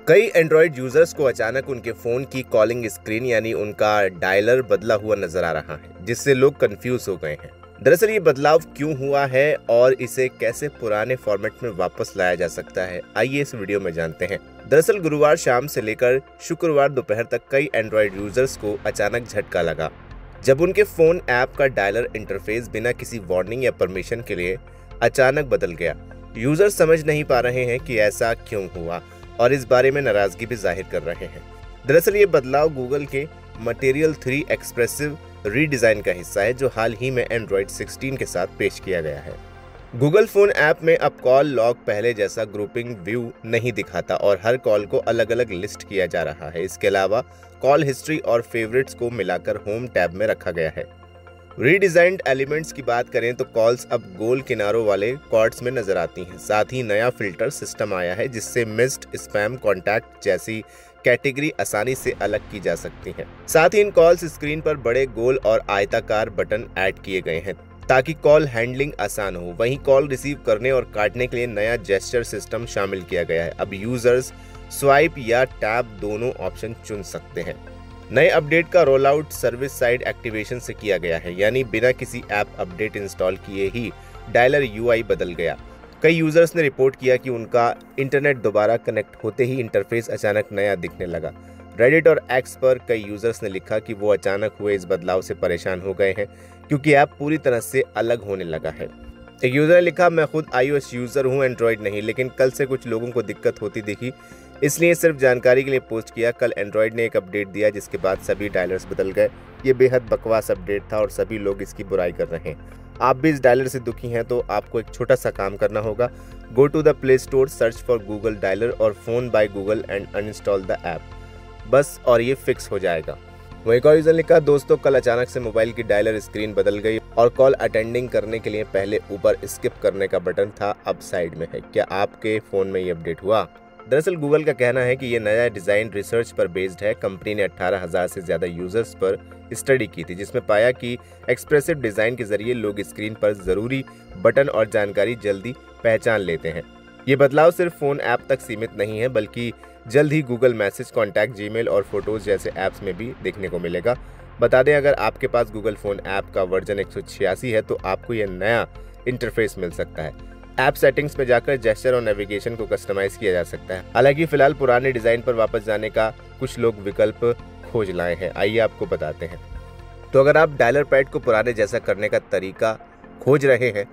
कई Android users को अचानक उनके फोन की कॉलिंग स्क्रीन यानी उनका डायलर बदला हुआ नजर आ रहा है, जिससे लोग कंफ्यूज हो गए हैं। दरअसल ये बदलाव क्यों हुआ है और इसे कैसे पुराने फॉर्मेट में वापस लाया जा सकता है, आइए इस वीडियो में जानते हैं। दरअसल गुरुवार शाम से लेकर शुक्रवार दोपहर तक कई एंड्रॉयड यूजर्स को अचानक झटका लगा, जब उनके फोन ऐप का डायलर इंटरफेस बिना किसी वार्निंग या परमिशन के लिए अचानक बदल गया। यूजर्स समझ नहीं पा रहे हैं कि ऐसा क्यों हुआ और इस बारे में नाराजगी भी जाहिर कर रहे हैं। दरअसल ये बदलाव गूगल के मटेरियल 3 एक्सप्रेसिव रीडिजाइन का हिस्सा है, जो हाल ही में एंड्रॉयड 16 के साथ पेश किया गया है। गूगल फोन ऐप में अब कॉल लॉग पहले जैसा ग्रुपिंग व्यू नहीं दिखाता और हर कॉल को अलग अलग लिस्ट किया जा रहा है। इसके अलावा कॉल हिस्ट्री और फेवरेट्स को मिलाकर होम टैब में रखा गया है। रीडिजाइंड एलिमेंट्स की बात करें तो कॉल्स अब गोल किनारों वाले कॉर्ड्स में नजर आती हैं। साथ ही नया फिल्टर सिस्टम आया है, जिससे मिस्ड, स्पैम, कॉन्टैक्ट जैसी कैटेगरी आसानी से अलग की जा सकती है। साथ ही इन कॉल्स स्क्रीन पर बड़े गोल और आयताकार बटन ऐड किए गए हैं ताकि कॉल हैंडलिंग आसान हो। वहीं कॉल रिसीव करने और काटने के लिए नया जेस्चर सिस्टम शामिल किया गया है। अब यूजर्स स्वाइप या टैप दोनों ऑप्शन चुन सकते हैं। नए अपडेट का roll out service side activation से किया गया है, यानी बिना किसी ऐप अपडेट इंस्टॉल किए ही डायलर यूआई बदल गया। कई यूजर्स ने रिपोर्ट किया कि उनका इंटरनेट दोबारा कनेक्ट होते ही इंटरफेस अचानक नया दिखने लगा। रेडिट और एक्स पर कई यूजर्स ने लिखा कि वो अचानक हुए इस बदलाव से परेशान हो गए हैं, क्योंकि ऐप पूरी तरह से अलग होने लगा है। एक यूजर ने लिखा, मैं खुद iOS यूजर हूँ, एंड्रॉयड नहीं, लेकिन कल से कुछ लोगों को दिक्कत होती दिखी, इसलिए सिर्फ जानकारी के लिए पोस्ट किया। कल एंड्रॉयड ने एक अपडेट दिया जिसके बाद सभी डायलर्स बदल गए। ये बेहद बकवास अपडेट था और सभी लोग इसकी बुराई कर रहे हैं। आप भी इस डायलर से दुखी हैं तो आपको एक छोटा सा काम करना होगा। Go to the play store, search for Google dialer और phone by Google and uninstall the app, बस, और ये फिक्स हो जाएगा। वही एक और यूजर ने लिखा, दोस्तों कल अचानक से मोबाइल की डायलर स्क्रीन बदल गई और कॉल अटेंडिंग करने के लिए पहले ऊपर स्किप करने का बटन था, अब साइड में है। क्या आपके फोन में ये अपडेट हुआ? दरअसल गूगल का कहना है कि ये नया डिजाइन रिसर्च पर बेस्ड है। कंपनी ने 18,000 से ज्यादा यूजर्स पर स्टडी की थी, जिसमें पाया कि एक्सप्रेसिव डिजाइन के जरिए लोग स्क्रीन पर जरूरी बटन और जानकारी जल्दी पहचान लेते हैं। ये बदलाव सिर्फ फोन ऐप तक सीमित नहीं है, बल्कि जल्द ही गूगल मैसेज, कॉन्टैक्ट, जीमेल और फोटोज जैसे ऐप्स में भी देखने को मिलेगा। बता दें, अगर आपके पास गूगल फोन ऐप का वर्जन 186 है तो आपको यह नया इंटरफेस मिल सकता है। ऐप सेटिंग्स में जाकर जेस्चर और नेविगेशन को कस्टमाइज किया जा सकता है। हालांकि फिलहाल पुराने डिजाइन पर वापस जाने का कुछ लोग विकल्प खोज लाए हैं, आइए आपको बताते हैं। तो अगर आप डायलर पैड को पुराने जैसा करने का तरीका खोज रहे हैं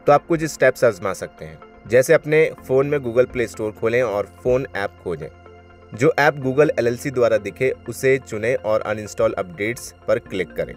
तो आप कुछ स्टेप्स आजमा सकते हैं। जैसे अपने फोन में गूगल प्ले स्टोर खोलें और फोन ऐप खोजें। जो ऐप गूगल LLC द्वारा दिखे उसे चुनें और अनइंस्टॉल अपडेट्स पर क्लिक करें।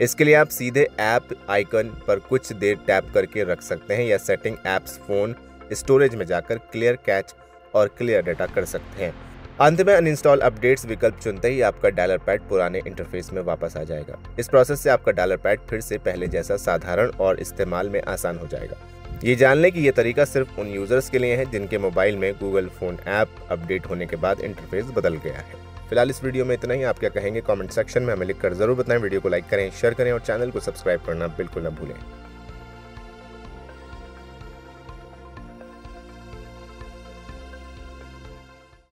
इसके लिए आप सीधे ऐप आइकन पर कुछ देर टैप करके रख सकते हैं या सेटिंग ऐप्स फोन स्टोरेज में जाकर क्लियर कैच और क्लियर डाटा कर सकते हैं। अंत में अनइंस्टॉल अपडेट्स विकल्प चुनते ही आपका डायलर पैड पुराने इंटरफेस में वापस आ जाएगा। इस प्रोसेस से आपका डायलर पैड फिर से पहले जैसा साधारण और इस्तेमाल में आसान हो जाएगा। ये जान लें कि ये तरीका सिर्फ उन यूजर्स के लिए है जिनके मोबाइल में गूगल फोन ऐप अपडेट होने के बाद इंटरफेस बदल गया है। फिलहाल इस वीडियो में इतना ही। आप क्या कहेंगे कमेंट सेक्शन में हमें लिखकर जरूर बताएं। वीडियो को लाइक करें, शेयर करें और चैनल को सब्सक्राइब करना बिल्कुल न भूलें।